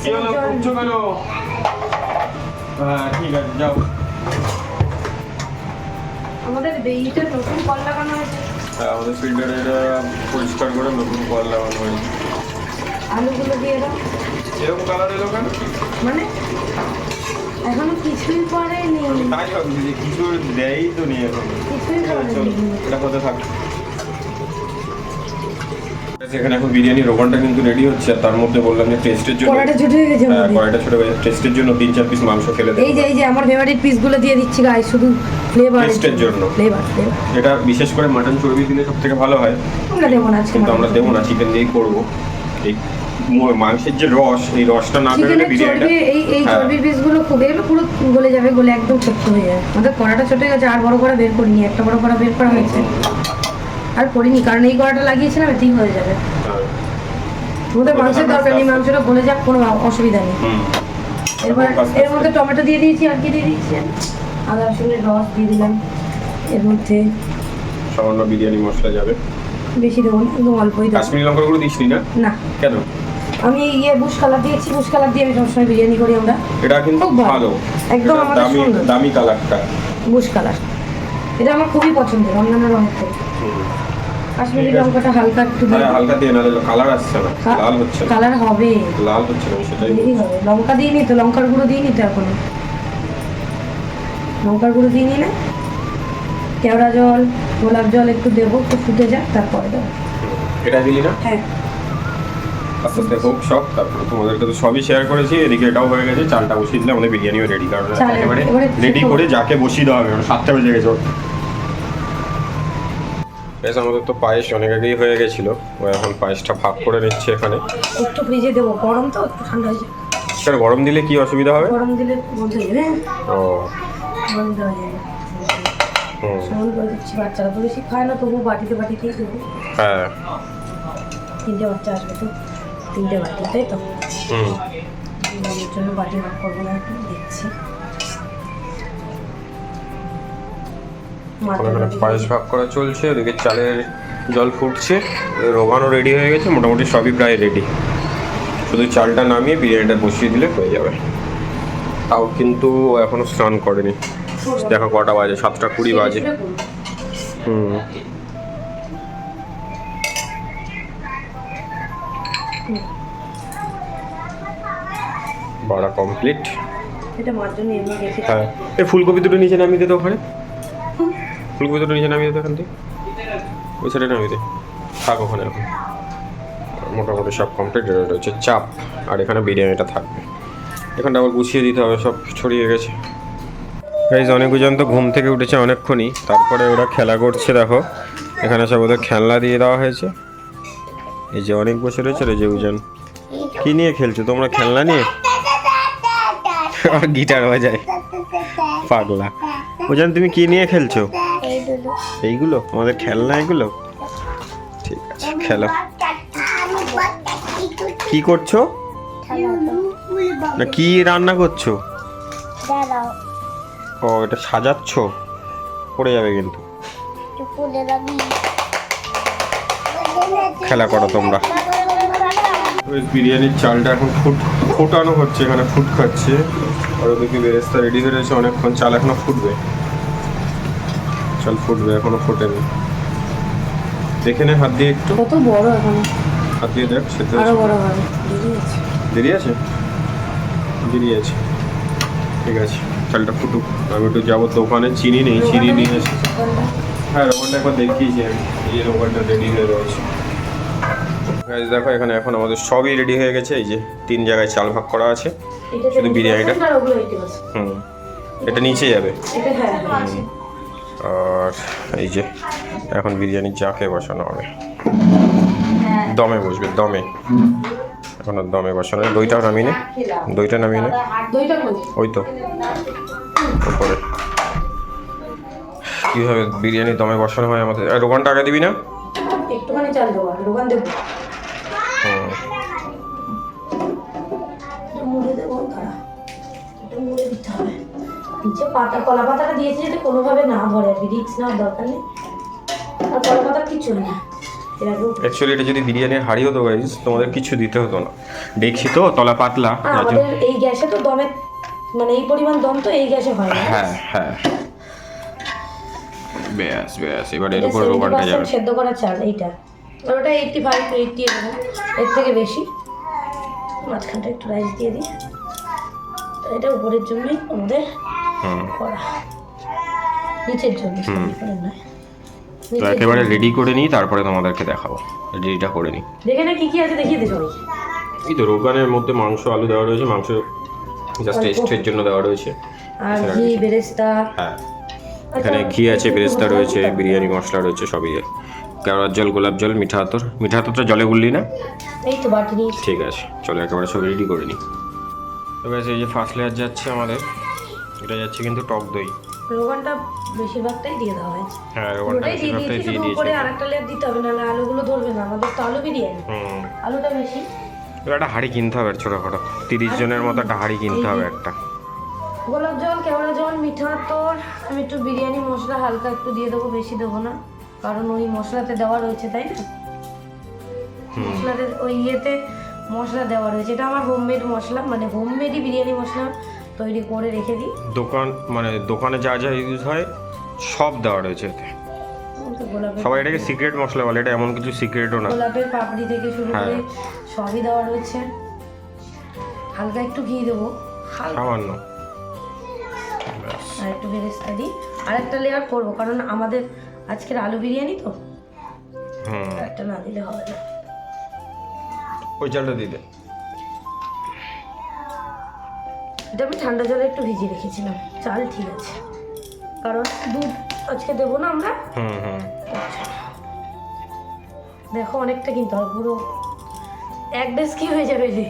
S1: কি হলো, উঠছো কেন? হ্যাঁ ঠিক আছে, যাও।
S2: আমাদের বেইতে নতুন কল লাগানো হয়েছে,
S1: হ্যাঁ আমাদের ফিল্টারে এটা পরিষ্কার করে নতুন কল লাগানো হয়েছে।
S2: আলুগুলো দিয়ে দাও।
S1: এরকম কালার এলো কেন?
S2: মানে এখনো কিছুই করেনি,
S1: তাই ভাবছি যে কিছু দেয়ই তো নেই এখন।
S2: কিছুই
S1: ঠিক আছে, চলো
S2: করেনি।
S1: এটা কোথায় থাক। এখানে এখন বিরিয়ানির ওভেনটা কিন্তু রেডি হচ্ছে, আর তার মধ্যে বললাম যে টেস্টের জন্য
S2: কড়াটা ছোট হয়ে গেছে
S1: হ্যাঁ
S2: আমাদের।
S1: কড়াইটা ছোট হয়ে গেছে, টেস্টের জন্য 3-4 পিস মাংস ফেলে দেবো।
S2: এই যে আমার ফেভারিট পিসগুলো দিয়ে দিচ্ছি গাইস, শুধু ফ্লেভার
S1: টেস্টের জন্য।
S2: ফ্লেভার।
S1: এটা বিশেষ করে মাটন চর্বি দিলে সব থেকে ভালো হয়,
S2: আমরা দেবো না আজকে,
S1: কিন্তু আমরা দেবো না, চিকেন দিয়েই করবো। এই মাংসের যে রস, এই রসটা না বেরোলে
S2: চিকেনের
S1: বিরিয়ানিটা
S2: চর্বি, এই
S1: হ্যাঁ।
S2: চর্বির পিসগুলো খুব, এগুলো পুরো গলে যাবে, গলে একদম ছোট্ট হয়ে যাবে। আমাদের কড়াটা ছোট হয়ে গেছে, আর বড় করা বের করিনি, একটা বড় করা বের করা হয়েছে, আর করিনি কারণ এই কড়াটা লাগিয়েছিলাম, এতেই হয়ে যাবে।
S1: হ্যাঁ।
S2: আমাদের মাংসের দরকার নেই, মাংসটা গলে যাক, কোনো অসুবিধা নেই।
S1: হুম।
S2: এবার এর মধ্যে টমেটো দিয়ে দিয়েছি, আর কি দিয়ে দিয়েছি, আদা রসুনের রস দিয়ে দিলাম এর মধ্যে।
S1: সামান্য বিরিয়ানি মশলা যাবে,
S2: বেশি দেবো না, একদম অল্পই দেবো।
S1: কাশ্মীরি লঙ্কা গুঁড়ো দিসনি না?
S2: না,
S1: কেন?
S2: আমি বুশ কালার দিয়েছি, বুশ কালার দিয়ে আমি সবসময় বিরিয়ানি করি আমরা।
S1: এটা কিন্তু
S2: খুব
S1: ভালো,
S2: একদম
S1: এটা
S2: আমাদের
S1: দামি
S2: সুন্দর।
S1: দামি কালারটা।
S2: বুশ কালার এটা আমার খুবই পছন্দের, অন্যান্য রঙের থেকে। কাশ্মীরি
S1: ঠিক আছে।
S2: লঙ্কাটা হালকা একটু দিয়ে
S1: হ্যাঁ হালকা দিয়ে, নাহলে কালার আসছে না, লাল হচ্ছে না।
S2: কালার হবে,
S1: লাল হচ্ছে না, সেটাই
S2: দেরি হবে। লঙ্কা দিইনি তো, লঙ্কার গুঁড়ো দিইনি তো এখনো, লঙ্কার গুঁড়ো দিইনি না। কেওড়া জল গোলাপ জল একটু দেবো, একটু ফুটে যাক তারপরে দেবো।
S1: এটা দিলি না?
S2: হ্যাঁ
S1: আস্তে আস্তে হোক সব, তারপরে তোমাদেরকে তো সবই শেয়ার করেছি। এদিকে এটাও হয়ে গেছে, চালটা বসিয়ে দিলে আমাদের বিরিয়ানিও রেডি। কারণ একেবারে রেডি করে যাকে বসিয়ে দেওয়া হবে, 7টা বেজে গেছে। বেশ, আমাদের তো পায়েস অনেক আগেই হয়ে গেছিলো। ও এখন পায়েসটা ভাগ করে নিচ্ছে এখানে।
S2: একটু ফ্রিজে দেবো, গরম তো একটু ঠান্ডা হয়ে যাবে।
S1: স্যার গরম দিলে কি অসুবিধা হবে?
S2: গরম দিলে বন্ধ হয়ে যাবে।
S1: ও
S2: গরম দেওয়া যাবে। সমান করে দিচ্ছি, বাচ্চারা তো বেশি খায় না, তবু বাটিতে বাটিতেই দেবো।
S1: হ্যাঁ
S2: 3টে বাচ্চা আসবে তো 3টে বাটি, তাই তো? ওর জন্য বাটি ভাগ করবো না, একটু দেখছি।
S1: এখানে পায়েস ভাগ করা চলছে, ওদিকে চালের জল ফুটছে, রোগানও রেডি হয়ে গেছে, মোটামুটি সবই প্রায় রেডি। শুধু চালটা নামিয়ে বিরিয়ানিটা বসিয়ে দিলে হয়ে যাবে। তাও কিন্তু ও এখনো স্নান করেনি। দেখো কটা বাজে, 7:20 বাজে। বাড়া কমপ্লিট।
S2: এটা মার জন্য এমনি রেখে।
S1: হ্যাঁ, এই ফুলকপি দুটো নিচে নামিয়ে দিতে ওখানে। ফুলকপি দুটো নিচে নামিয়ে দিতে এখান থেকে, ওই সাইডে নামিয়ে দে। থাক ওখানে এখন। মোটামুটি সব কমপ্লিট। এটা হচ্ছে চাপ, আর এখানে বিরিয়ানিটা থাকবে। এখানটা আবার গুছিয়ে দিতে হবে, সব ছড়িয়ে গেছে। গাইজ অনেকজন তো ঘুম থেকে উঠেছে অনেকক্ষণই, তারপরে ওরা খেলা করছে। দেখো এখানে সব ওদের খেলনা দিয়ে দেওয়া হয়েছে। এই যে অনেক বসে রয়েছে রে যে উজান। কি নিয়ে খেলছো তোমরা? খেলনা নিয়ে? আর গিটার বাজায় পাগলা। উজান তুমি কি নিয়ে খেলছো? এইগুলো আমাদের খেলনা, এগুলো? ঠিক আছে খেলো। কি করছো? না কি রান্না করছো? ও এটা সাজাচ্ছ? পড়ে যাবে কিন্তু। খেলা করো তোমরা। বিরিয়ানির চালটা এখন ফোটানো হচ্ছে, এখানে ফুট খাচ্ছে। আর ওদিকে বেরেস্তা রেডি হয়ে রয়েছে অনেকক্ষণ। চাল এখনো ফুটবে, চাল ফুটবে, এখনো ফোটেনি। দেখে নে হাত দিয়ে একটু।
S2: কত বড় এখন,
S1: হাত দিয়ে দেখ। সেদ্ধ
S2: আরো বড় হবে।
S1: দেরি আছে, দেরি আছে। ঠিক আছে চালটা ফুটুক। আমি একটু যাবো দোকানে, চিনি নেই, চিনি নিয়ে আসি। হ্যাঁ রোগানটা একবার দেখিয়েছি আমি, এই রোগানটা রেডি হয়ে রয়েছে। গাইস দেখো এখানে এখন আমাদের সবই রেডি হয়ে গেছে। এই যে 3 জায়গায় চাল ভাগ করা আছে, শুধু বিরিয়ানিটা। এটা নিচে যাবে। আর এই যে এখন বিরিয়ানির জাকে বসানো হবে, দমে বসবে, দমে। এখন দমে বসানো। দইটাও নামিয়ে নে, দইটা নামিয়ে নে। ওই তো উপরে। কীভাবে বিরিয়ানি দমে বসানো হয় আমাদের। আর রোগানটা আগে দিবি না?
S2: একটুখানি চাল দেবো, রোগান দেবো। মুড়ে দেবো, দাঁড়া একটু মুড়ে দিতে হবে। নিচে পাতা, কলা পাতাটা দিয়েছি যাতে কোনোভাবে না ভরে, আর কি রিস্ক নেওয়ার দরকার নেই। আর কলা পাতা কিচ্ছু নেই।
S1: অ্যাকচুয়ালি এটা যদি বিরিয়ানির হাঁড়ি হতো গাইস, তোমাদের কিছু দিতে হতো না। দেখছি তো তলা পাতলা।
S2: আমাদের এই গ্যাসে তো দমে, মানে এই পরিমাণ দম তো এই গ্যাসে হয় না।
S1: হ্যাঁ হ্যাঁ ব্যাস ব্যাস। এবারে এর উপর রোগানটা যাবে।
S2: সেদ্ধ করা চাল এইটা, আর ওটা 85-80 এরকম, এর থেকে বেশি। মাঝখানটা একটু রাইস দিয়ে দিই। এটা উপরের জন্যই আমাদের করা, নিচের জন্য নয়।
S1: তো একেবারে রেডি করে নিই, তারপরে তোমাদেরকে দেখাবো। রেডিটা করে নিই,
S2: দেখে না কি কি আছে দেখিয়ে দিই সবাই।
S1: এই তো রোগানের মধ্যে মাংস, আলু দেওয়া রয়েছে। মাংস জাস্ট টেস্টের জন্য দেওয়া রয়েছে।
S2: আর ঘি, বেরেস্তা।
S1: হ্যাঁ এখানে ঘি আছে, বেরেস্তা রয়েছে, বিরিয়ানি মশলা রয়েছে সবই। কেওড়ার জল, গোলাপ জল, মিঠা আতর। মিঠা আতরটা জলে গুললি না?
S2: এই তো বাটি নিয়ে।
S1: ঠিক আছে চলো একেবারে সব রেডি করে নিই। তো ব্যাস এই যে ফার্স্ট লেয়ার যাচ্ছে আমাদের। এটা যাচ্ছে কিন্তু টক দই।
S2: রোগানটা বেশিরভাগটাই দিয়ে দেওয়া হয়েছে।
S1: হ্যাঁ রোগানটা বেশিরভাগটাই দিয়ে দিয়েছে।
S2: উপরে আরেকটা লেয়ার দিতে হবে, নাহলে আলুগুলো ধরবে না। আমাদের তো আলু বিরিয়ানি, আলুটা বেশি।
S1: একটা হাঁড়ি কিনতে হবে ছোটোখাটো, 30 জনের মতো একটা হাঁড়ি কিনতে হবে একটা।
S2: গোলাপ জল, কেওড়া জল, মিঠা আতর। আমি একটু বিরিয়ানি মশলা হালকা একটু দিয়ে দেবো, বেশি দেবো না, কারণ ওই মশলাতে দেওয়া রয়েছে, তাই না? মশলাতে ওই ইয়েতে মশলা দেওয়া রয়েছে। এটা আমার হোমমেড মশলা, মানে হোমমেডই বিরিয়ানি মশলা তৈরি করে রেখে দিই।
S1: দোকান মানে দোকানে যা যা ইউজ হয় সব দেওয়া রয়েছে এতে। সবাই এটাকে সিক্রেট মশলা বলে, এটা এমন কিছু সিক্রেটও না।
S2: গোলাপের পাপড়ি থেকে শুরু করে সবই দেওয়া রয়েছে। হালকা একটু ঘি দেবো, সামান্য, আর একটু বেরেস্তা দিই। আরেকটা লেয়ার করবো, কারণ আমাদের আজকের আলু বিরিয়ানি তো,
S1: হুম,
S2: একটা না দিলে হবে না।
S1: ওই চালটা দিতে।
S2: এটা আমি ঠান্ডা জলে একটু ভিজিয়ে রেখেছিলাম, চাল ঠিক আছে, কারণ দুধ আজকে দেবো না আমরা।
S1: হুম হুম।
S2: দেখো অনেকটা কিনতে হবে, পুরো এক ডেস্কি হয়ে যাবে রে।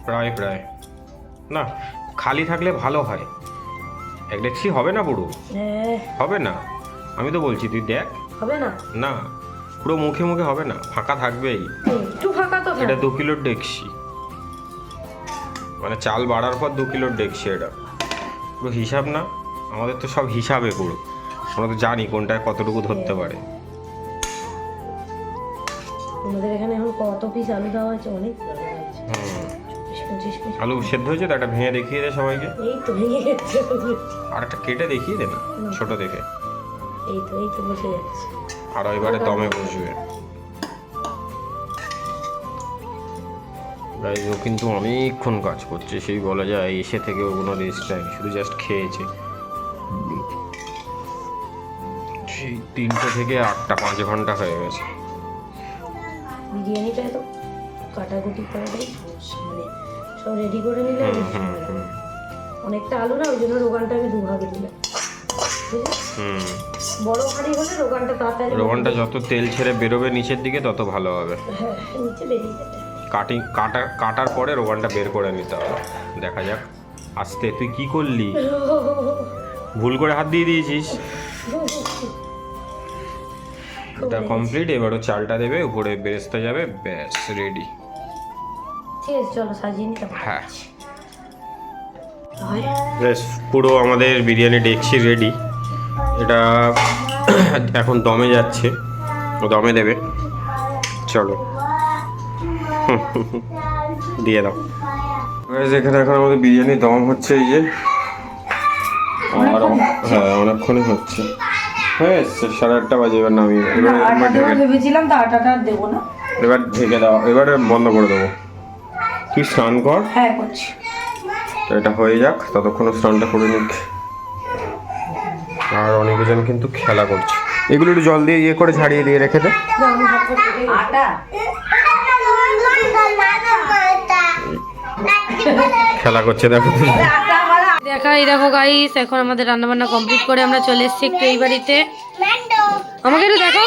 S1: প্রায় প্রায় না, খালি থাকলে ভালো হয়। এক ডেক্সি হবে না পুরো, হবে না, আমি তো বলছি তুই দেখ।
S2: হবে না
S1: না, পুরো মুখে মুখে হবে না, ফাঁকা থাকবেই।
S2: একটু ফাঁকা তো
S1: এটা 2 কিলোর ডেক্সি, মানে চাল বাড়ার পর 2 কিলোর ডেক্সি। এটা পুরো হিসাব না, আমাদের তো সব হিসাবে পুরো, আমরা তো জানি কোনটায় কতটুকু ধরতে পারে।
S2: আমাদের এখানে এখন কত পিস আলু দেওয়া হয়েছে, অনেক
S1: হুম,
S2: 25 পিস
S1: আলু সেদ্ধ হয়েছে তো, একটা ভেঙে দেখিয়ে দে সবাইকে।
S2: এই তো ভেঙে গেছে,
S1: আর একটা কেটে দেখিয়ে দে না, ছোট দেখে।
S2: এই তো বসে যাচ্ছে।
S1: আর এবারে দমে বসবে। গাইজ ও কিন্তু অনেকক্ষণ কাজ করছে, সেই বলা যায় এসে থেকে ও কোনো রেস্ট নেয়নি, শুধু জাস্ট খেয়েছে। সেই 3টে থেকে 8টা 5 ঘন্টা হয়ে গেছে।
S2: বিরিয়ানিটা তো কাটাকুটি করাটাই সমস্যা, মানে সব রেডি করে নিলে
S1: হুম হুম হুম
S2: অনেকটা আলু না, ওই জন্য রোগানটা আমি দুভাগে দিলাম, বুঝলি?
S1: হুম।
S2: বড় হাঁড়ি হলে রোগানটা তাড়াতাড়ি,
S1: রোগনটা যত তেল ছেড়ে বেরোবে নিচের দিকে তত ভালো হবে।
S2: হ্যাঁ নিচে বেরিয়ে যাবে।
S1: কাটার পরে রোগনটা বের করে নিতে হবে। দেখা যাক। আস্তে, তুই কি করলি? ভুল করে হাত দিয়ে দিয়েছিস। এটা কমপ্লিট, এবারও চালটা দেবে, উপরে বেরেস্তা যাবে, ব্যাস রেডি।
S2: ঠিক আছে চলো সাজিয়ে নিতে।
S1: হ্যাঁ ব্যাস, পুরো আমাদের বিরিয়ানি ডেকচি রেডি। এটা এখন দমে যাচ্ছে, ও দমে দেবে। চলো দিয়ে দাও। এখানে এখন আমাদের বিরিয়ানি দম হচ্ছে, এই যে। আর হ্যাঁ অনেকক্ষণই হচ্ছে, হ্যাঁ 8:30 বাজে। এবার নামিয়ে
S2: ভেবেছিলাম তো আটাটা দেবো না,
S1: এবার ঢেকে দাও, এবারে বন্ধ করে দেবো। তুই স্নান কর।
S2: হ্যাঁ করছি।
S1: তো এটা হয়ে যাক, ততক্ষণ স্নানটা করে নিক। আর অনেকজন কিন্তু খেলা করছে, এগুলো একটু জল দিয়ে ইয়ে করে ছাড়িয়ে দিয়ে রেখে দে।
S2: আটা
S1: খেলা করছে দেখো।
S2: দেখাই দেখো গাইস, এখন আমাদের রান্না বান্না কমপ্লিট করে আমরা চলে এসেছি একটু এই বাড়িতে। আমাকে একটু দেখো,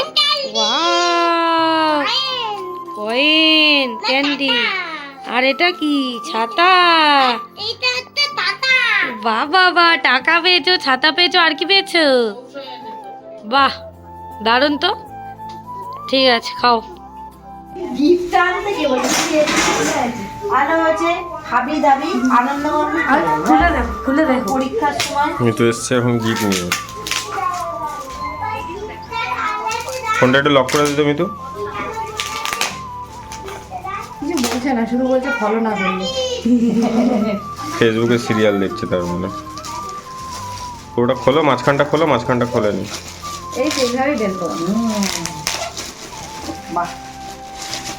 S2: ওয়াও কয়েন ক্যান্ডি। আর এটা কি? ছাতা। বাহ বাবা, টাকা পেয়েছো, ছাতা পেয়েছো, আর কি পেয়েছো? বাহ দারুণ তো। ঠিক আছে খাও।
S3: গিফট আনতে কে বলেছে? আনা হচ্ছে হাবি দাবি আনন্দ
S2: খুলে দেখো, খুলে দেখো।
S3: পরীক্ষার সময়
S1: আমি তো এসছি এখন গিফট নিয়ে। ফোনটা একটু লক করে দিতে মিতু।
S2: কিছু বলছে না, শুধু বলছে ফলো না করলে।
S1: ফেসবুকে সিরিয়াল দেখছে তার মানে। পুরোটা খোলো, মাঝখানটা খোলো, মাঝখানটা খোলেনি।
S2: এই সেভাবেই বের করো।
S3: বাহ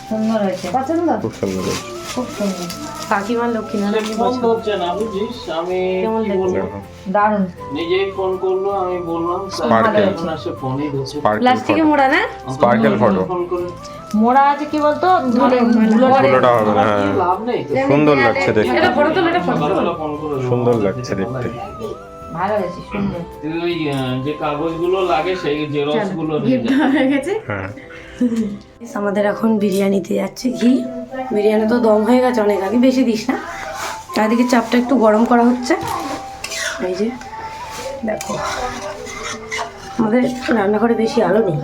S3: সুন্দর হয়েছে,
S2: পছন্দ?
S1: খুব সুন্দর হয়েছে।
S2: খুব সুন্দর। কাকিমার লক্ষ্মীনারায়ণ
S4: ফোন ধরছে না বুঝিস, আমি
S2: কেমন
S4: কি
S2: লাগছে?
S4: বলবো,
S3: দারুণ।
S4: নিজেই ফোন করলো, আমি বললাম
S1: Sparkle.
S4: এখন আসে ফোনই ধরছে।
S2: প্লাস্টিকে মোড়া না?
S1: Sparkle photo.
S4: ফোন করে
S3: মোড়া আছে কি বলতো, ধুলোটা
S1: ধুলোটা হবে না, হ্যাঁ।
S4: লাভ নেই তো।
S1: সুন্দর লাগছে দেখতে,
S2: এটা ফটো তোলো, এটা ফটো তোলো।
S4: সকালবেলা ফোন করে
S1: সুন্দর লাগছে দেখতে।
S3: ভালো হয়েছে, সুন্দর।
S4: তুই ওই যে কাগজগুলো লাগে সেই জেরক্স গুলো নিয়ে যা।
S2: হয়ে গেছে।
S1: হ্যাঁ
S2: আমাদের এখন বিরিয়ানিতে যাচ্ছে ঘি। বিরিয়ানি তো দম হয়ে গেছে অনেক আগে, বেশি দিস না। চারিদিকে চাপটা একটু গরম করা হচ্ছে। এই যে দেখো, আমাদের রান্নাঘরে বেশি আলো নেই,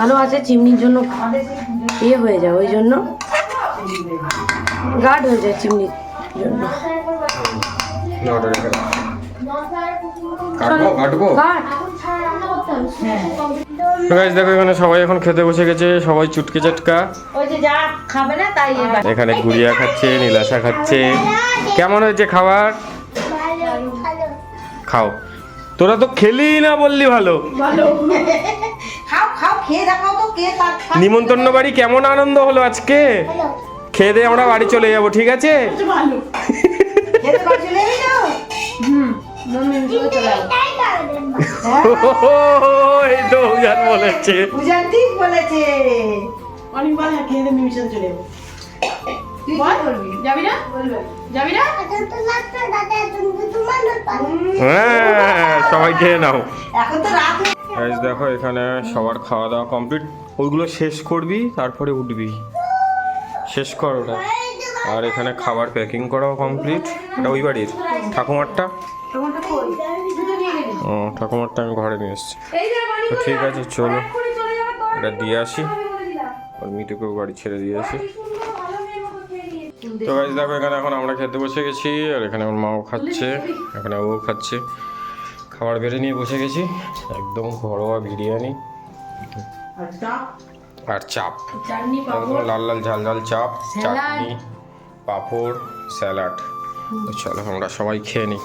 S2: আলো আছে চিমনির জন্য ইয়ে হয়ে যায়, ওই জন্য গার্ড হয়ে যায় চিমনির জন্য।
S1: কাটবো।
S2: গার্ড
S1: গাইস দেখো, এখানে সবাই এখন খেতে বসে গেছে, সবাই চুটকে চাটকা।
S3: ওই যে যা খাবে না তাই
S1: এখানে গুড়িয়া খাচ্ছে, নীলাশা খাচ্ছে। কেমন হয়েছে খাবার? খাও, তোরা তো খেলি না, বললি ভালো।
S3: খাও খাও, খেয়ে দেখাও তো কে তার
S1: নিমন্ত্রণ বাড়ি কেমন আনন্দ হলো আজকে। খেয়ে দিয়ে আমরা বাড়ি চলে যাব, ঠিক আছে?
S3: খেতে পারছিলে না।
S1: এই তো উজান বলেছে।
S3: পূজার ঠিক বলেছে।
S5: অনেক বল হ্যাঁ খেয়ে মিমির সাথে চলে যাবো।
S3: তুই কি করবি?
S5: যাবি না? যাবি না?
S1: হ্যাঁ সবাই খেয়ে নাও।
S3: এখন তো রাত হয়ে-
S1: গাইস দেখো এখানে সবার খাওয়া দাওয়া কমপ্লিট, ওইগুলো শেষ করবি তারপরে উঠবি, শেষ কর ওটা। আর এখানে খাবার প্যাকিং করাও কমপ্লিট। এটা ওই বাড়ির ঠাকুমারটা,
S2: তোমারটা কই? দুটো নিয়ে গেলি।
S1: ও ঠাকুমারটা আমি ঘরে নিয়ে এসেছি।
S2: এই যে বাড়ি
S1: তো ঠিক আছে চলো
S2: এক্ষুনি চলে যাবে তো।
S1: এটা দিয়ে আসি,
S2: আমি বলে দিলাম।
S1: আর মিতুকেও বাড়ি ছেড়ে দিয়ে আসি।
S2: কি সুন্দর ভালো মেয়ের মতো খেয়ে নিয়েছে।
S1: তো গাইস দেখো এখানে এখন আমরা খেতে বসে গেছি, আর এখানে আমার মাও খাচ্ছে, এখানে ও খাচ্ছে। খাবার বেড়ে নিয়ে বসে গেছি, একদম ঘরোয়া বিরিয়ানি আর চাপ,
S2: চাটনি
S1: একদম লাল লাল ঝাল ঝাল চাপ, চাটনি, পাঁপড়, স্যালাড। তো চলো আমরা সবাই খেয়ে নিই।